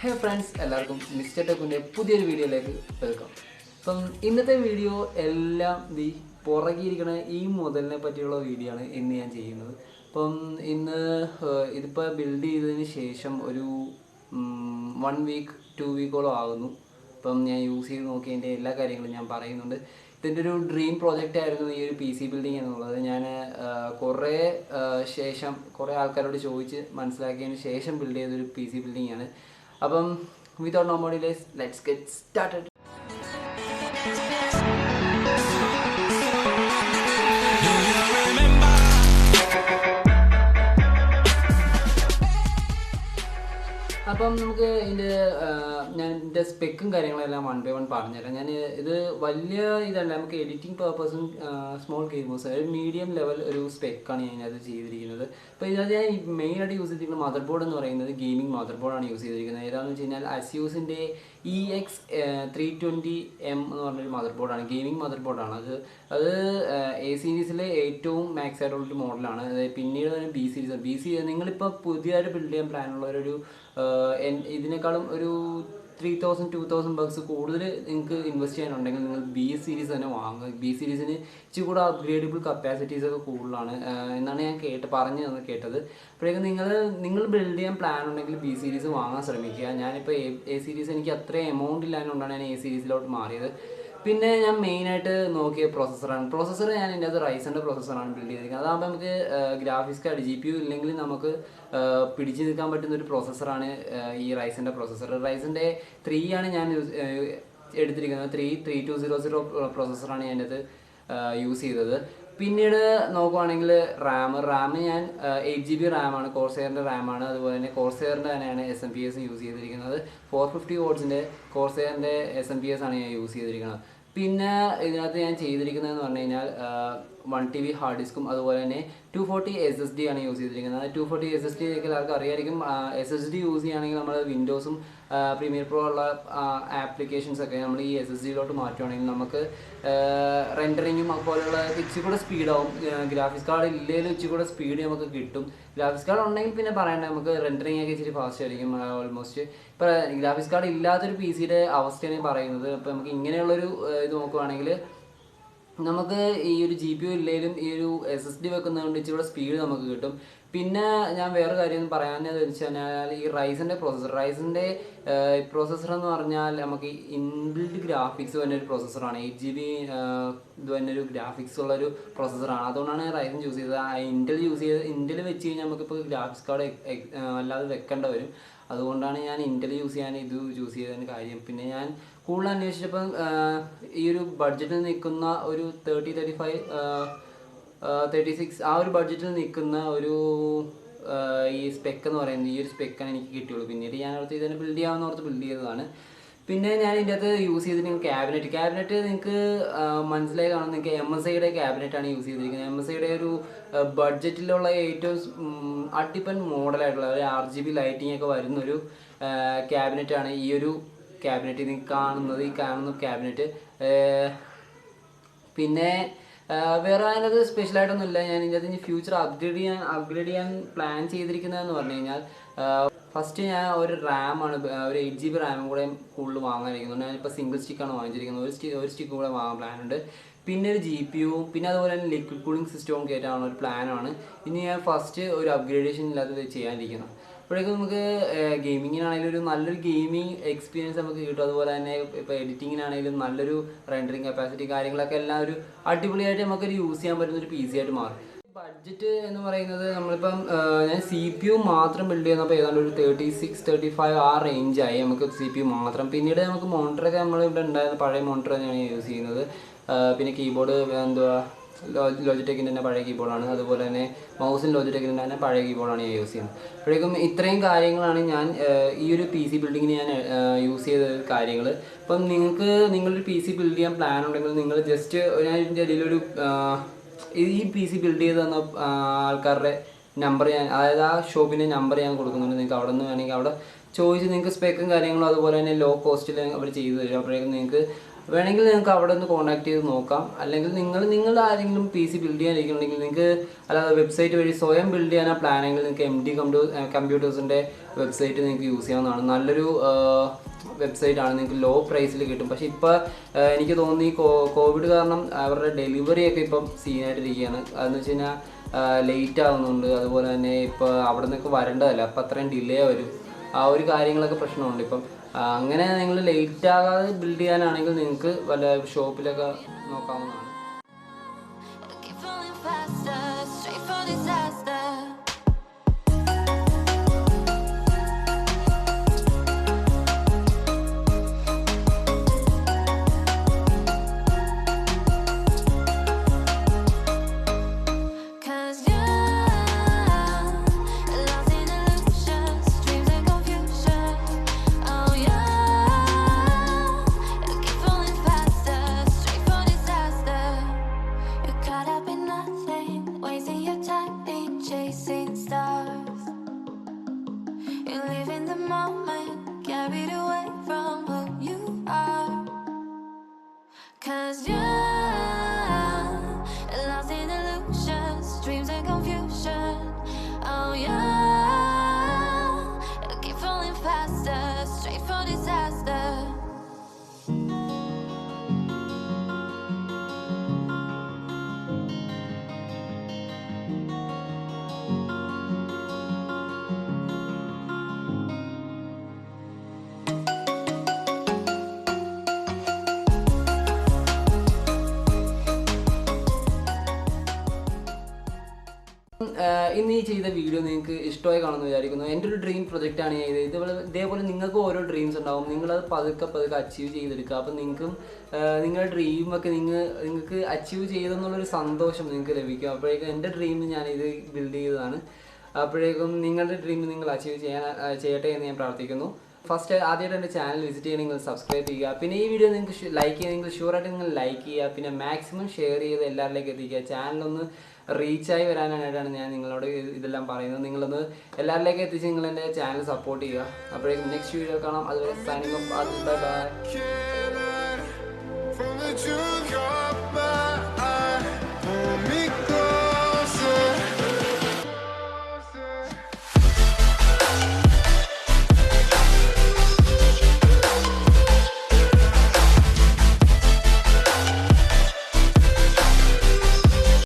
Hey friends, എല്ലാവർക്കും mister ടെക്കിൻ്റെ പുതിയൊരു വീഡിയോയിലേക്ക് വെൽക്കം. അപ്പം ഇന്നത്തെ വീഡിയോ എല്ലാം പുറകിയിരിക്കുന്ന ഈ മുതലിനെ പറ്റിയുള്ള വീഡിയോ ആണ് ഇന്ന് ഞാൻ ചെയ്യുന്നത്. അപ്പം ഇന്ന് ഇതിപ്പോൾ ബിൽഡ് ചെയ്തതിന് ശേഷം ഒരു 1 വീക്ക് 2 വീക്കോളം ആകുന്നു. അപ്പം ഞാൻ യൂസ് ചെയ്ത് നോക്കിയതിൻ്റെ എല്ലാ കാര്യങ്ങളും ഞാൻ പറയുന്നുണ്ട്. ഇതിൻ്റെ ഒരു ഡ്രീം പ്രോജക്റ്റ് ആയിരുന്നു ഈ ഒരു PC ബിൽഡിംഗ് എന്നുള്ളത്. ഞാൻ കുറേ ആൾക്കാരോട് ചോദിച്ച് മനസ്സിലാക്കിയതിന് ശേഷം ബിൽഡ് ചെയ്തൊരു PC ബിൽഡിംഗ് ആണ്. അപ്പം without no more delays, let's get started. അപ്പം നമുക്ക് ഞാൻ ഇതിൻ്റെ സ്പെക്കും കാര്യങ്ങളെല്ലാം 1 by 1 പറഞ്ഞുതരാം. ഞാൻ ഇത് വലിയ ഇതല്ല, നമുക്ക് എഡിറ്റിംഗ് പർപ്പസും സ്മോൾ ഗെയിമേഴ്സ് ഒരു മീഡിയം ലെവൽ ഒരു സ്പെക്കാണ് ഞാൻ ഇതിനകത്ത് ചെയ്തിരിക്കുന്നത്. അപ്പോൾ ഇതിനകത്ത് ഞാൻ മെയിനായിട്ട് യൂസ് ചെയ്തിരിക്കുന്ന മദർ ബോർഡ് എന്ന് പറയുന്നത് ഗെയിമിംഗ് മദർ ബോർഡാണ് യൂസ് ചെയ്തിരിക്കുന്നത്. ഏതാണെന്ന് വെച്ച് കഴിഞ്ഞാൽ അസ്യൂസിൻ്റെ EX320M എന്ന് പറഞ്ഞൊരു മദർ ബോർഡാണ്, ഗെയിമിംഗ് മദർ ബോർഡാണ്. അത് A സീരീസിലെ ഏറ്റവും മാക്സ് ആയിട്ടുള്ളൊരു മോഡലാണ്. പിന്നീട് തന്നെ B സീരീസ് നിങ്ങളിപ്പോൾ പുതിയതായിട്ട് ബിൽഡ് ചെയ്യാൻ പ്ലാനുള്ളവരൊരു ഇതിനേക്കാളും ഒരു 3000-2000 ബഗ്സ് കൂടുതൽ നിങ്ങൾക്ക് ഇൻവെസ്റ്റ് ചെയ്യാനുണ്ടെങ്കിൽ നിങ്ങൾ B സീരീസ് തന്നെ വാങ്ങുക. B സീരീസിന് ഇച്ചിരി കൂടെ അപ്ഗ്രേഡബിൾ കപ്പാസിറ്റീസ് ഒക്കെ കൂടുതലാണ് എന്നാണ് ഞാൻ കേട്ടത്. അപ്പോഴേക്കും നിങ്ങൾ ബിൽഡ് ചെയ്യാൻ പ്ലാൻ ഉണ്ടെങ്കിൽ B സീരീസ് വാങ്ങാൻ ശ്രമിക്കുക. ഞാനിപ്പോൾ A സീരീസ് എനിക്ക് അത്രയും എമൗണ്ട് ഇല്ലാത്തതുകൊണ്ടാണ് ഞാൻ A സീരീസിലോട്ട് മാറിയത്. പിന്നെ ഞാൻ മെയിനായിട്ട് നോക്കിയ പ്രോസസ്സർ ഞാൻ ഇതിൻ്റെ അത് റൈസൻ്റെ പ്രോസസ്സറാണ് ബിൽഡ് ചെയ്തിരിക്കുന്നത്. അതാകുമ്പോൾ നമുക്ക് ഗ്രാഫിക്സ് കാർഡ് GPU ഇല്ലെങ്കിൽ നമുക്ക് പിടിച്ചു നിൽക്കാൻ പറ്റുന്ന ഒരു പ്രോസസ്സറാണ് ഈ റൈസൻ്റെ പ്രോസസ്സർ. റൈസൻ്റെ 3 ആണ് ഞാൻ എടുത്തിരിക്കുന്നത്. 3200 പ്രോസസ്സറാണ് ഞാൻ അത് യൂസ് ചെയ്തത്. പിന്നീട് നോക്കുവാണെങ്കിൽ റാം ഞാൻ 8GB റാമാണ്, കോർസെയറിൻ്റെ റാമാണ്. അതുപോലെ തന്നെ കോർസെയറിൻ്റെ തന്നെയാണ് SMPS യൂസ് ചെയ്തിരിക്കുന്നത്. 450 വാട്ട്സിൻ്റെ കോർസെയറിൻ്റെ SMPS ആണ് ഞാൻ യൂസ് ചെയ്തിരിക്കുന്നത്. പിന്നെ ഇതിനകത്ത് ഞാൻ ചെയ്തിരിക്കുന്നതെന്ന് പറഞ്ഞു കഴിഞ്ഞാൽ 1TB ഹാർഡ് ഡിസ്കും അതുപോലെ തന്നെ 240 SSD ആണ് യൂസ് ചെയ്തിരിക്കുന്നത്. 240 SSD എല്ലാവർക്കും അറിയായിരിക്കും. SSD യൂസ് ചെയ്യുകയാണെങ്കിൽ നമ്മൾ വിൻഡോസും പ്രീമിയർ പ്രോ ഉള്ള ആപ്ലിക്കേഷൻസൊക്കെ നമ്മൾ ഈ SSDയിലോട്ട് മാറ്റുകയാണെങ്കിൽ നമുക്ക് റെൻഡറിങ്ങും പോലെയുള്ള ഇച്ചിരി കൂടെ സ്പീഡാവും. ഗ്രാഫിക്സ് കാർഡ് ഇല്ലെങ്കിലും ഇച്ചിരി കൂടെ സ്പീഡ് നമുക്ക് കിട്ടും. ഗ്രാഫിക്സ് കാർഡ് ഉണ്ടെങ്കിൽ പിന്നെ പറയണ്ട, നമുക്ക് റെൻഡറിങ് ഒക്കെ ഇച്ചിരി ഫാസ്റ്റ് ആയിരിക്കും ഓൾമോസ്റ്റ്. ഇപ്പോൾ ഗ്രാഫിക്സ് കാർഡ് ഇല്ലാത്തൊരു PCയുടെ അവസ്ഥയാണ് പറയുന്നത്. അപ്പോൾ നമുക്ക് ഇങ്ങനെയുള്ളൊരു ഇത് നോക്കുവാണെങ്കിൽ നമുക്ക് ഈ ഒരു GPU ഇല്ലെങ്കിലും ഈ ഒരു SSD വെക്കുന്നതുകൊണ്ട് ഇച്ചിരി സ്പീഡ് നമുക്ക് കിട്ടും. പിന്നെ ഞാൻ വേറെ കാര്യം പറയാനെന്ന് വെച്ച് കഴിഞ്ഞാൽ ഈ റൈസൻ്റെ പ്രോസസ്സർ എന്ന് പറഞ്ഞാൽ നമുക്ക് ഇൻബിൽഡ് ഗ്രാഫിക്സ് തന്നെ ഒരു പ്രോസസ്സറാണ്. 8GB ഇത് തന്നെ ഒരു ഗ്രാഫിക്സ് ഉള്ളൊരു പ്രോസസ്സറാണ്. അതുകൊണ്ടാണ് റൈസൻ ചൂസ് ചെയ്തത്. ഇൻറ്റൽ വെച്ച് കഴിഞ്ഞാൽ നമുക്കിപ്പോൾ ഗ്രാഫിക്സ് കാർഡ് അല്ലാതെ വെക്കേണ്ട വരും. അതുകൊണ്ടാണ് ഞാൻ ഇൻറ്റൽ യൂസ് ചെയ്യാൻ ഇത് ചൂസ് ചെയ്തതിന് കാര്യം. പിന്നെ ഞാൻ കൂടുതൽ അന്വേഷിച്ചപ്പം ഈ ഒരു ബഡ്ജറ്റിൽ നിൽക്കുന്ന ഒരു 36 ആ ഒരു ബഡ്ജറ്റിൽ നിൽക്കുന്ന ഒരു ഈ സ്പെക്ക് എന്ന് പറയുന്നത് ഈ ഒരു സ്പെക്കാണ് എനിക്ക് കിട്ടിയുള്ളൂ. പിന്നീട് ഞാൻ ഓർത്ത് ഇതിനെ ബിൽഡ് ചെയ്യാമെന്ന് ഓർത്ത് ബിൽഡ് ചെയ്തതാണ്. പിന്നെ ഞാൻ ഇതിൻ്റെ അകത്ത് യൂസ് ചെയ്തിട്ട് ക്യാബിനറ്റ് നിങ്ങൾക്ക് മനസ്സിലായി കാണും. നിങ്ങൾക്ക് MSIയുടെ ക്യാബിനറ്റാണ് യൂസ് ചെയ്തിരിക്കുന്നത്. MSIയുടെ ഒരു ബഡ്ജറ്റിലുള്ള ഏറ്റവും അടിപ്പൻ മോഡലായിട്ടുള്ള ഒരു RGB ലൈറ്റിംഗ് ഒക്കെ വരുന്നൊരു ക്യാബിനറ്റാണ് ഈ ഒരു ക്യാബിനറ്റ്. ഈ കാണുന്ന ക്യാബിനറ്റ്. പിന്നെ വേറെ അതിനകത്ത് സ്പെഷ്യലായിട്ടൊന്നുമില്ല. ഞാൻ ഇതിൻ്റെ അകത്ത് ഫ്യൂച്ചർ അപ്ഗ്രേഡ് ചെയ്യാൻ പ്ലാൻ ചെയ്തിരിക്കുന്നതെന്ന് പറഞ്ഞു കഴിഞ്ഞാൽ ഫസ്റ്റ് ഞാൻ ഒരു റാമാണ്, ഒരു 8GB റാമും കൂടെ കൂടുതൽ വാങ്ങാനിരിക്കുന്നുണ്ട്. ഞാനിപ്പോൾ സിംഗിൾ സ്റ്റിക്കാണ് വാങ്ങിച്ചിരിക്കുന്നത്. ഒരു സ്റ്റിക്ക് കൂടെ വാങ്ങാൻ പ്ലാനുണ്ട്. പിന്നെ ഒരു GPU, പിന്നെ അതുപോലെ തന്നെ ലിക്വിഡ് കൂളിംഗ് സിസ്റ്റവും കയറ്റാനുള്ള ഒരു പ്ലാനാണ്. ഇനി ഞാൻ ഫസ്റ്റ് ഒരു അപ്ഗ്രേഡേഷൻ ഇല്ലാതെ ചെയ്യാനിരിക്കുന്നത്. അപ്പോഴേക്കും നമുക്ക് ഗെയിമിങ്ങിനാണെങ്കിലും ഒരു നല്ലൊരു ഗെയിമിംഗ് എക്സ്പീരിയൻസ് നമുക്ക് കിട്ടും. അതുപോലെ തന്നെ ഇപ്പോൾ എഡിറ്റിങ്ങിനാണെങ്കിലും നല്ലൊരു റെൻഡറിങ് കപ്പാസിറ്റി കാര്യങ്ങളൊക്കെ എല്ലാം ഒരു അടിപൊളിയായിട്ട് നമുക്കൊരു യൂസ് ചെയ്യാൻ പറ്റുന്ന ഒരു PC ആയിട്ട് മാറും. ബഡ്ജറ്റ് എന്ന് പറയുന്നത് നമ്മളിപ്പം ഞാൻ CPU മാത്രം ബിൽഡ് ചെയ്യുന്നപ്പോൾ ഏതാണ്ട് ഒരു 36-35 ആ റേഞ്ചായി നമുക്ക് CPU മാത്രം. പിന്നീട് നമുക്ക് മോണിറ്ററൊക്കെ നമ്മളിവിടെ ഉണ്ടായിരുന്ന പഴയ മോണിറ്റർ തന്നെയാണ് യൂസ് ചെയ്യുന്നത്. പിന്നെ കീബോർഡ് ലോജിടെക്കിൻ്റെ തന്നെ പഴയ കീബോർഡാണ്. അതുപോലെ തന്നെ മൗസിൻ ലോജിടെക്കിൻ്റെ തന്നെ പഴയ കീബോർഡാണ് ഞാൻ യൂസ് ചെയ്യുന്നത്. അപ്പോഴേക്കും ഇത്രയും കാര്യങ്ങളാണ് ഞാൻ ഈ ഒരു PC ബിൽഡിങ്ങിന് ഞാൻ യൂസ് ചെയ്ത കാര്യങ്ങൾ. അപ്പം നിങ്ങളൊരു PC ബിൽഡ് ചെയ്യാൻ പ്ലാൻ ഉണ്ടെങ്കിൽ നിങ്ങൾ ജസ്റ്റ് ഞാൻ ഇതിൻ്റെ ഇടയിലൊരു ഈ PC ബിൽഡ് ചെയ്ത് തന്ന ആൾക്കാരുടെ നമ്പർ അതായത് ആ ഷോപ്പിൻ്റെ നമ്പർ ഞാൻ കൊടുക്കുന്നുണ്ട്. നിങ്ങൾക്ക് അവിടെ നിന്ന് വേണമെങ്കിൽ അവിടെ ചോദിച്ച് നിങ്ങൾക്ക് സ്പെക്കും കാര്യങ്ങളും അതുപോലെ തന്നെ ലോ കോസ്റ്റിൽ അവർ ചെയ്തു തരും. അപ്പോഴേക്കും നിങ്ങൾക്ക് വേണമെങ്കിൽ നിങ്ങൾക്ക് അവിടെ ഒന്ന് കോൺടാക്ട് ചെയ്ത് നോക്കാം. അല്ലെങ്കിൽ നിങ്ങൾ ആരെങ്കിലും PC ബിൽഡ് ചെയ്യാനിരിക്കുന്നുണ്ടെങ്കിൽ നിങ്ങൾക്ക് അല്ലാതെ വെബ്സൈറ്റ് വഴി സ്വയം ബിൽഡ് ചെയ്യാൻ പ്ലാനെങ്കിൽ നിങ്ങൾക്ക് MD കമ്പ്യൂട്ടേഴ്സിൻ്റെ വെബ്സൈറ്റ് നിങ്ങൾക്ക് യൂസ് ചെയ്യാവുന്നതാണ്. നല്ലൊരു വെബ്സൈറ്റ് ആണ്, നിങ്ങൾക്ക് ലോ പ്രൈസിൽ കിട്ടും. പക്ഷേ ഇപ്പോൾ എനിക്ക് തോന്നുന്നു ഈ കോവിഡ് കാരണം അവരുടെ ഡെലിവറിയൊക്കെ ഇപ്പം സീനായിട്ടിരിക്കുകയാണ്. അതെന്ന് വെച്ച് കഴിഞ്ഞാൽ ലേറ്റ് ആവുന്നുണ്ട്. അതുപോലെ തന്നെ ഇപ്പോൾ അവിടെ നിന്നൊക്കെ വരേണ്ടതല്ല, അപ്പം അത്രയും ഡിലേ വരും. ആ ഒരു കാര്യങ്ങളൊക്കെ പ്രശ്നമുണ്ട്. ഇപ്പം അങ്ങനെ നിങ്ങൾ ലേറ്റ് ആകാതെ ബിൽഡ് ചെയ്യാനാണെങ്കിൽ നിങ്ങൾക്ക് വല്ല ഷോപ്പിലൊക്കെ നോക്കാവുന്നതാണ്. ഇന്ന് ഈ ചെയ്ത വീഡിയോ നിങ്ങൾക്ക് ഇഷ്ടമായി കാണുമെന്ന് വിചാരിക്കുന്നു. എൻ്റെ ഒരു ഡ്രീം പ്രൊജക്റ്റാണ് ഞാൻ ചെയ്തത്. ഇതേപോലെ നിങ്ങൾക്ക് ഓരോ ഡ്രീംസ് ഉണ്ടാവും, നിങ്ങളത് പതുക്കെ അച്ചീവ് ചെയ്തെടുക്കുക. അപ്പം നിങ്ങൾക്കും നിങ്ങളുടെ ഡ്രീമൊക്കെ നിങ്ങൾക്ക് അച്ചീവ് ചെയ്തെന്നുള്ളൊരു സന്തോഷം നിങ്ങൾക്ക് ലഭിക്കും. അപ്പോഴേക്കും എൻ്റെ ഡ്രീം ഞാനിത് ബിൽഡ് ചെയ്തതാണ്. അപ്പോഴേക്കും നിങ്ങളുടെ ഡ്രീം നിങ്ങൾ അച്ചീവ് ചെയ്യട്ടെ എന്ന് ഞാൻ പ്രാർത്ഥിക്കുന്നു. ഫസ്റ്റ് ആദ്യമായിട്ട് എൻ്റെ ചാനൽ വിസിറ്റ് ചെയ്യണമെങ്കിൽ നിങ്ങൾ സബ്സ്ക്രൈബ് ചെയ്യുക. പിന്നെ ഈ വീഡിയോ നിങ്ങൾക്ക് ലൈക്ക് ചെയ്യുമെങ്കിൽ ഷുവറായിട്ട് നിങ്ങൾ ലൈക്ക് ചെയ്യുക. പിന്നെ മാക്സിമം ഷെയർ ചെയ്ത് എല്ലാവരിലേക്ക് എത്തിക്കുക. ചാനലൊന്ന് റീച്ചായി വരാനായിട്ടാണ് ഞാൻ നിങ്ങളോട് ഇതെല്ലാം പറയുന്നത്. നിങ്ങളൊന്ന് എല്ലാവരിലേക്ക് എത്തിച്ച് നിങ്ങൾ എൻ്റെ ചാനൽ സപ്പോർട്ട് ചെയ്യുക. അപ്പോഴേക്കും നെക്സ്റ്റ് വീഡിയോ കാണാം. അതുവരെ സൈനിങ് ഓഫ്. Bye bye.